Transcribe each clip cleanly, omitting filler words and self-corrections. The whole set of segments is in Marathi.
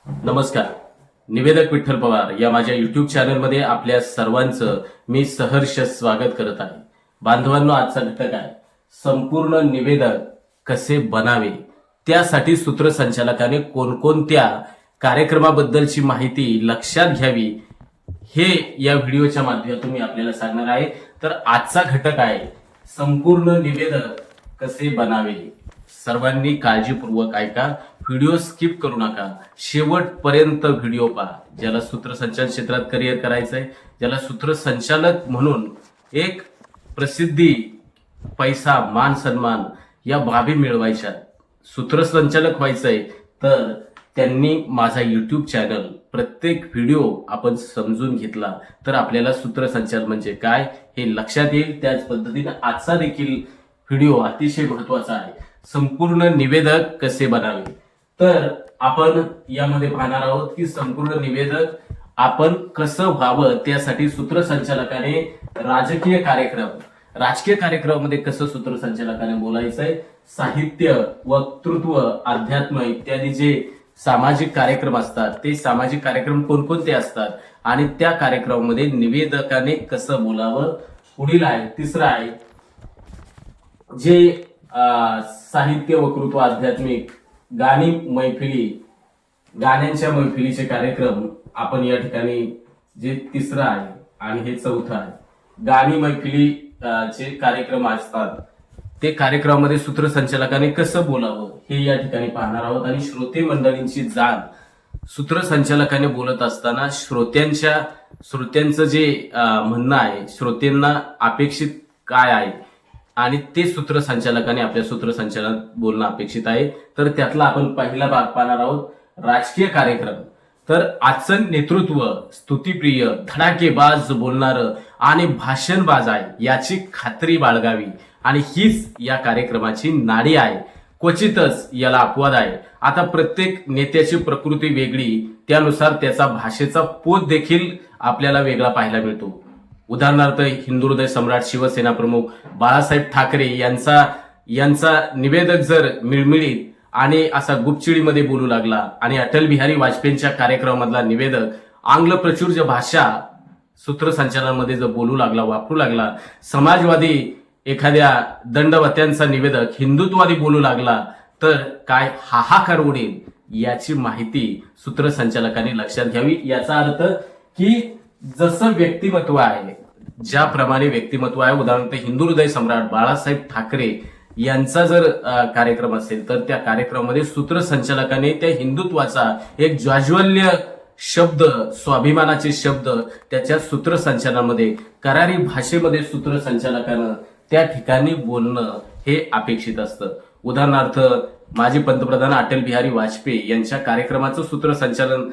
नमस्कार. निवेदक विठ्ठल पवार या माझ्या युट्यूब चॅनलमध्ये आपल्या सर्वांचं मी सहर्ष स्वागत करत आहे. बांधवांनो, आजचा घटक आहे संपूर्ण निवेदक कसे बनावे. त्यासाठी सूत्रसंचालकाने कोणकोणत्या कार्यक्रमाबद्दलची माहिती लक्षात घ्यावी हे या व्हिडिओच्या माध्यमातून मी आपल्याला सांगणार आहे. तर आजचा घटक आहे संपूर्ण निवेदक कसे बनावे. सर्वांनी काळजीपूर्वक ऐका, व्हिडिओ स्किप करू नका, शेवटपर्यंत व्हिडिओ पहा. ज्याला सूत्रसंचालन क्षेत्रात करिअर करायचंय, ज्याला सूत्रसंचालक म्हणून एक प्रसिद्धी, पैसा, मान सन्मान या बाबी मिळवायच्या, सूत्रसंचालक व्हायचंय, तर त्यांनी माझा युट्यूब चॅनल प्रत्येक व्हिडिओ आपण समजून घेतला तर आपल्याला सूत्रसंचालन म्हणजे काय हे लक्षात येईल. त्याच पद्धतीने आजचा देखील व्हिडिओ अतिशय महत्वाचा आहे, संपूर्ण निवेदक कसे बनावे. तर आपण यामध्ये पाहणार आहोत की संपूर्ण निवेदक आपण कसं व्हावं, त्यासाठी सूत्रसंचालकाने राजकीय कार्यक्रमामध्ये कसं सूत्रसंचालकाने बोलायचंय, साहित्य, वक्तृत्व, अध्यात्म इत्यादी जे सामाजिक कार्यक्रम असतात ते सामाजिक कार्यक्रम कोणकोणते असतात आणि त्या कार्यक्रमामध्ये निवेदकाने कसं बोलावं. पुढील आहे तिसरं आहे जे साहित्य, वक्तृत्व, आध्यात्मिक, गाण्यांच्या मैफिलीचे कार्यक्रम आपण या ठिकाणी जे तिसरं आहे. आणि हे चौथं आहे, गाणी मैफिली चे कार्यक्रम असतात ते कार्यक्रमामध्ये सूत्रसंचालकाने कसं बोलावं हे या ठिकाणी पाहणार आहोत. आणि श्रोते मंडळींची जाण, सूत्रसंचालकाने बोलत असताना श्रोत्यांचं जे म्हणणं आहे, श्रोत्यांना अपेक्षित काय आहे आणि ते सूत्रसंचालकाने आपल्या सूत्रसंचालनात बोलणं अपेक्षित आहे. तर त्यातला आपण पहिला भाग पाहणार आहोत, राजकीय कार्यक्रम. तर आजचं नेतृत्व स्तुतीप्रिय, धडाकेबाज बोलणारं आणि भाषणबाज आहे याची खात्री बाळगावी आणि हीच या कार्यक्रमाची नाडी आहे. क्वचितच याला अपवाद आहे. आता प्रत्येक नेत्याची प्रकृती वेगळी, त्यानुसार त्याचा भाषेचा पोत देखील आपल्याला वेगळा पाहायला मिळतो. उदाहरणार्थ हिंदुहृदय सम्राट, शिवसेना प्रमुख बाळासाहेब ठाकरे यांचा निवेदक जर मिळमिळीत आणि असा गुपचिडीमध्ये बोलू लागला आणि अटल बिहारी वाजपेयींच्या कार्यक्रमामधला निवेदक आंग्ल प्रचुर भाषा सूत्रसंचालनामध्ये जर वापरू लागला, समाजवादी एखाद्या दंडवत्यांचा निवेदक हिंदुत्ववादी बोलू लागला तर काय हाहाकार उडेल याची माहिती सूत्रसंचालकांनी लक्षात घ्यावी. याचा अर्थ की जसं व्यक्तिमत्व आहे, ज्याप्रमाणे व्यक्तिमत्व आहे, उदाहरणार्थ हिंदुहृदय सम्राट बाळासाहेब ठाकरे यांचा जर कार्यक्रम असेल तर त्या कार्यक्रमामध्ये सूत्रसंचालकाने त्या हिंदुत्वाचा एक ज्वाज्वल्य शब्द, स्वाभिमानाचे शब्द त्याच्या सूत्रसंचालनामध्ये, करारी भाषेमध्ये सूत्रसंचालकानं त्या ठिकाणी बोलणं हे अपेक्षित असतं. उदाहरणार्थ माजी पंतप्रधान अटल बिहारी वाजपेयी यांच्या कार्यक्रमाचं सूत्रसंचालन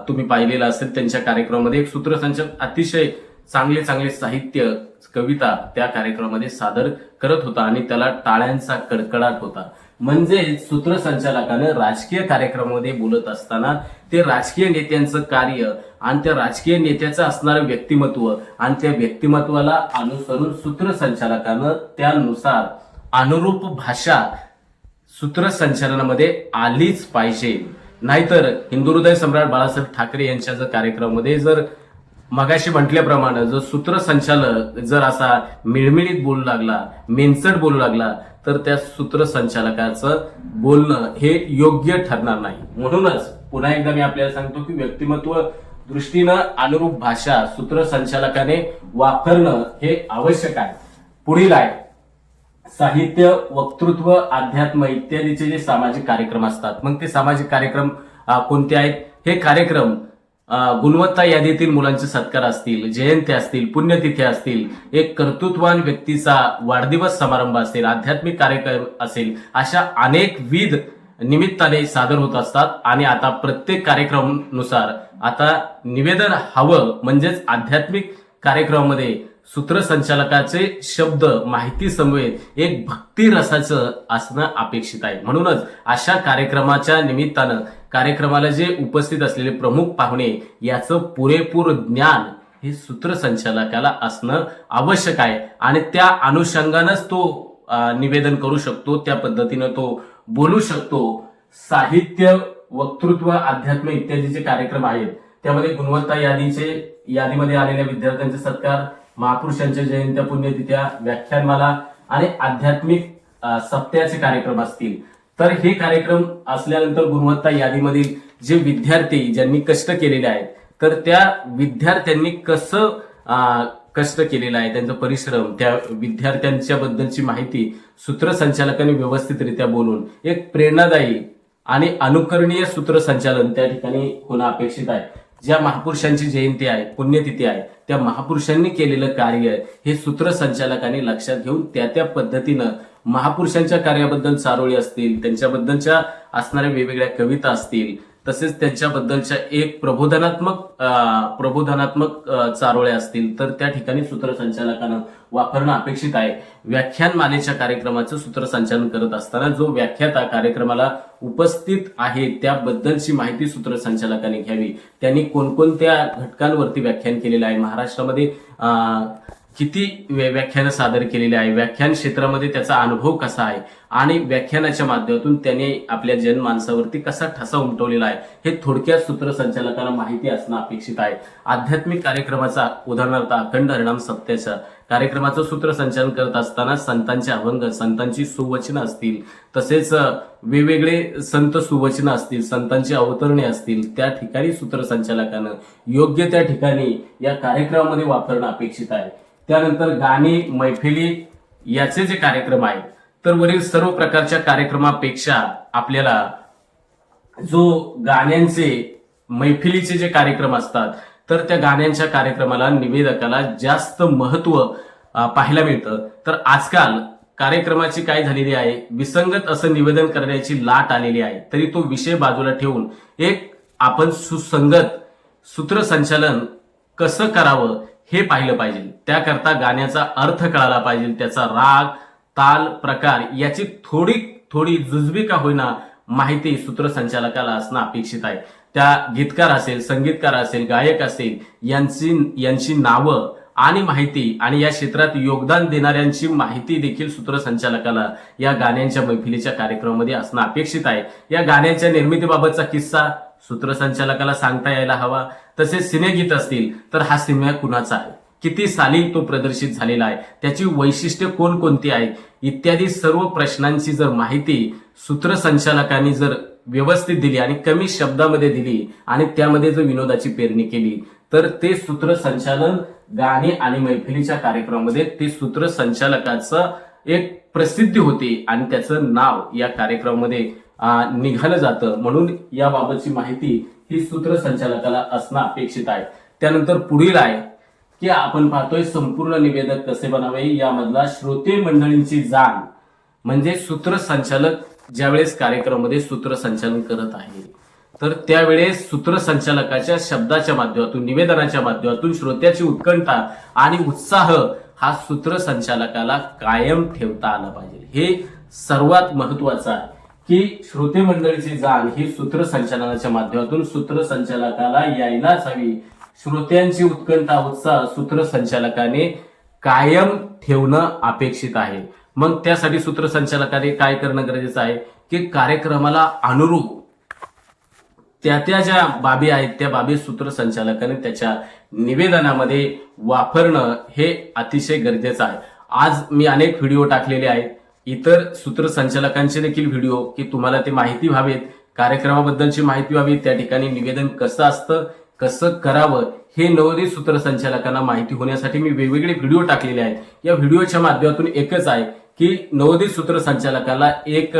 तुम्ही पाहिलेलं असेल. त्यांच्या कार्यक्रमामध्ये एक सूत्रसंचालक अतिशय चांगले साहित्य, कविता त्या कार्यक्रमामध्ये सादर करत होता आणि त्याला टाळ्यांचा कडकडाट होता. म्हणजे सूत्रसंचालकानं राजकीय कार्यक्रमामध्ये बोलत असताना ते राजकीय नेत्यांचं कार्य आणि त्या राजकीय नेत्याचं असणारं व्यक्तिमत्व आणि त्या व्यक्तिमत्वाला अनुसरून सूत्रसंचालकानं त्यानुसार अनुरूप भाषा सूत्रसंचालनामध्ये आलीच पाहिजे. नाहीतर हिंदुहृदय सम्राट बाळासाहेब ठाकरे यांच्या जर कार्यक्रमामध्ये जर मगाशी म्हटल्याप्रमाणे जर सूत्रसंचालक जर असा मिळमिळीत बोलू लागला, मेनचट बोलू लागला तर त्या सूत्रसंचालकाचं बोलणं हे योग्य ठरणार नाही. म्हणूनच पुन्हा एकदा मी आपल्याला सांगतो की व्यक्तिमत्व दृष्टीनं अनुरूप भाषा सूत्रसंचालकाने वापरणं हे आवश्यक आहे. पुढील आहे साहित्य, वक्तृत्व, अध्यात्म इत्यादीचे जे सामाजिक कार्यक्रम असतात. मग ते सामाजिक कार्यक्रम कोणते आहेत? हे कार्यक्रम गुणवत्ता यादीतील मुलांचे सत्कार असतील, जयंती असतील, पुण्यतिथी असतील, एक कर्तृत्ववान व्यक्तीचा वाढदिवस समारंभ असेल, आध्यात्मिक कार्यक्रम असेल, अशा अनेकविध निमित्ताने सादर होत असतात. आणि आता प्रत्येक कार्यक्रमानुसार आता निवेदन हवं, म्हणजेच आध्यात्मिक कार्यक्रमामध्ये सूत्रसंचालकाचे शब्द, माहिती समवेत एक भक्ती रसाचं असणं अपेक्षित आहे. म्हणूनच अशा कार्यक्रमाच्या निमित्तानं कार्यक्रमाला जे उपस्थित असलेले प्रमुख पाहुणे याचं पुरेपूर ज्ञान हे सूत्रसंचालकाला असणं आवश्यक आहे आणि त्या अनुषंगानंच तो निवेदन करू शकतो, त्या पद्धतीनं तो बोलू शकतो. साहित्य, वक्तृत्व, अध्यात्म इत्यादी जे कार्यक्रम आहेत त्यामध्ये गुणवत्ता यादीमध्ये आलेल्या विद्यार्थ्यांचे सत्कार, महापुरुषांच्या जयंत्या, पुण्यतिथ्या, व्याख्यानमाला आणि आध्यात्मिक सप्त्याचे कार्यक्रम असतील. तर हे कार्यक्रम असल्यानंतर गुणवत्ता यादीमधील जे विद्यार्थी ज्यांनी कष्ट केलेले आहेत तर त्या विद्यार्थ्यांनी कसं कष्ट केलेलं आहे, त्यांचा परिश्रम, त्या विद्यार्थ्यांच्या बद्दलची माहिती सूत्रसंचालकांनी व्यवस्थितरित्या बोलून एक प्रेरणादायी आणि अनुकरणीय सूत्रसंचालन त्या ठिकाणी होणं अपेक्षित आहे. ज्या महापुरुषांची जयंती आहे, पुण्यतिथी आहे, त्या महापुरुषांनी केलेलं कार्य हे सूत्रसंचालकांनी लक्षात घेऊन त्या पद्धतीनं महापुरुषांच्या कार्याबद्दल चारोळी असतील, त्यांच्याबद्दलच्या असणाऱ्या वेगवेगळ्या कविता असतील, तसेच त्यांच्याबद्दलच्या एक प्रबोधनात्मक चारोळ्या असतील तर त्या ठिकाणी सूत्रसंचालकानं वापरणं अपेक्षित आहे. व्याख्यानमालेच्या कार्यक्रमाचं सूत्रसंचालन करत असताना जो व्याख्याता कार्यक्रमाला उपस्थित आहे त्याबद्दलची माहिती सूत्रसंचालकांनी घ्यावी. त्यांनी कोणकोणत्या घटकांवरती व्याख्यान केलेलं आहे, महाराष्ट्रामध्ये किती व्याख्यानं सादर केलेली आहे, व्याख्यान क्षेत्रामध्ये त्याचा अनुभव कसा आहे आणि व्याख्यानाच्या माध्यमातून त्याने आपल्या जनमानसावरती कसा ठसा उमटवलेला आहे हे थोडक्यात सूत्रसंचालकांना माहिती असणं अपेक्षित आहे. आध्यात्मिक कार्यक्रमाचा उदाहरणार्थ अखंड हरिनाम सप्त्याच्या कार्यक्रमाचं सूत्रसंचालन करत असताना संतांचे अभंग, संतांची सुवचनं असतील, तसेच वेगवेगळे संत सुवचनं असतील, संतांची अवतरणे असतील, त्या ठिकाणी सूत्रसंचालकानं योग्य त्या ठिकाणी या कार्यक्रमामध्ये वापरणं अपेक्षित आहे. त्यानंतर गाणी, मैफिली याचे जे कार्यक्रम आहेत तर वरील सर्व प्रकारच्या कार्यक्रमापेक्षा आपल्याला जो गाण्यांचे, मैफिलीचे जे कार्यक्रम असतात तर त्या गाण्यांच्या कार्यक्रमाला, निवेदकाला जास्त महत्व पाहायला मिळतं. तर आजकाल कार्यक्रमाची काय झालेली आहे, विसंगत असं निवेदन करण्याची लाट आलेली आहे. तरी तो विषय बाजूला ठेवून एक आपण सुसंगत सूत्रसंचालन कसं करावं हे पाहिलं पाहिजे. त्याकरता गाण्याचा अर्थ कळाला पाहिजे, त्याचा राग, ताल, प्रकार याची थोडी जुजबी का होईना माहिती सूत्रसंचालकाला असणं अपेक्षित आहे. त्या गीतकार असेल, संगीतकार असेल, गायक असेल यांची नावं आणि माहिती आणि या क्षेत्रात योगदान देणाऱ्यांची माहिती देखील सूत्रसंचालकाला या गाण्यांच्या मैफिलीच्या कार्यक्रमामध्ये असणं अपेक्षित आहे. या गाण्यांच्या निर्मितीबाबतचा किस्सा सूत्रसंचालकाला सांगता यायला हवा. तसेच सिनेगीत असतील तर हा सिनेमा कुणाचा आहे, किती साली तो प्रदर्शित झालेला आहे, त्याची वैशिष्ट्ये कोणकोणती आहेत इत्यादी सर्व प्रश्नांची जर माहिती सूत्रसंचालकांनी जर व्यवस्थित दिली आणि कमी शब्दामध्ये दिली आणि त्यामध्ये जर विनोदाची पेरणी केली तर ते सूत्रसंचालन गाणी आणि मैफिलीच्या कार्यक्रमामध्ये ते सूत्रसंचालकाचं एक प्रसिद्धी होते आणि त्याचं नाव या कार्यक्रमामध्ये निघालं जातं. म्हणून याबाबतची माहिती ही सूत्रसंचालकाला असणं अपेक्षित आहे. त्यानंतर पुढील आहे की आपण पाहतोय संपूर्ण निवेदक कसे बनावे यामधला श्रोते मंडळींची जाण. म्हणजे सूत्रसंचालक ज्यावेळेस कार्यक्रमामध्ये सूत्रसंचालन करत आहे तर त्यावेळेस सूत्रसंचालकाच्या शब्दाच्या माध्यमातून, निवेदनाच्या माध्यमातून श्रोत्याची उत्कंठा आणि उत्साह हा सूत्रसंचालकाला कायम ठेवता आला पाहिजे. हे सर्वात महत्वाचं आहे की श्रोते मंडळीची जाण ही सूत्रसंचालनाच्या माध्यमातून सूत्रसंचालकाला यायलाच हवी. श्रोत्यांची उत्कंठा, उत्साह सूत्रसंचालकाने कायम ठेवणं अपेक्षित आहे. मग त्यासाठी सूत्रसंचालकाने काय करणं गरजेचं आहे की कार्यक्रमाला अनुरूप त्या ज्या बाबी आहेत त्या बाबी सूत्रसंचालकाने त्याच्या निवेदनामध्ये वापरणं हे अतिशय गरजेचं आहे. आज मी अनेक व्हिडिओ टाकलेले आहेत, इतर सूत्रसंचालकांचे देखील व्हिडिओ, की तुम्हाला ते माहिती व्हावेत, कार्यक्रमाबद्दलची माहिती व्हावी, त्या ठिकाणी निवेदन कसं असतं, कसं करावं हे नवोदित सूत्रसंचालकांना माहिती होण्यासाठी मी वेगवेगळे व्हिडिओ टाकलेले आहेत. या व्हिडिओच्या माध्यमातून एकच आहे की नवोदित सूत्रसंचालकाला एक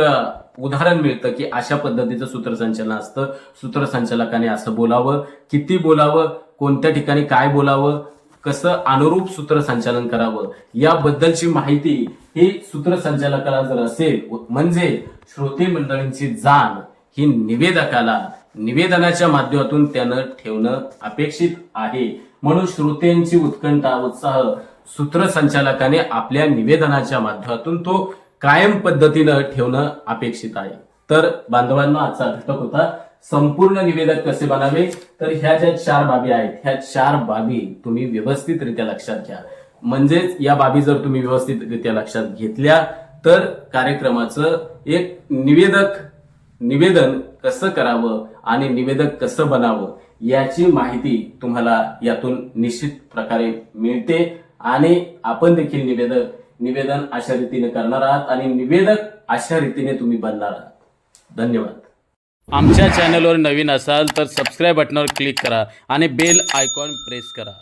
उदाहरण मिळतं की अशा पद्धतीचं सूत्रसंचालन असतं. सूत्रसंचालकाने असं बोलावं, किती बोलावं, कोणत्या ठिकाणी काय बोलावं, कसं अनुरूप सूत्रसंचालन करावं याबद्दलची माहिती ही सूत्रसंचालकाला जर असेल म्हणजे श्रोते मंडळींची जाण ही निवेदकाला निवेदनाच्या माध्यमातून त्यानं ठेवणं अपेक्षित आहे. म्हणून श्रोत्यांची उत्कंठा, उत्साह सूत्रसंचालकाने आपल्या निवेदनाच्या माध्यमातून तो कायम पद्धतीनं ठेवणं अपेक्षित आहे. तर बांधवांनो, आजचा घटक होता संपूर्ण निवेदक कसे बनावे. तर ह्या ज्या 4 बाबी आहेत ह्या 4 बाबी तुम्ही व्यवस्थितरित्या लक्षात घ्या. म्हणजेच या बाबी जर तुम्ही व्यवस्थितरित्या लक्षात घेतल्या तर कार्यक्रमाचं एक निवेदक निवेदन कसं करावं आणि निवेदक कसं बनावं याची माहिती तुम्हाला यातून निश्चित प्रकारे मिळते आणि आपण देखील निवेदन अशा रीतीने करणार आहात आणि निवेदक अशा रीतीने तुम्ही बनणार आहात। धन्यवाद। आमच्या चॅनलवर नवीन असाल तर सबस्क्राईब बटनावर क्लिक करा आणि बेल आयकॉन प्रेस करा।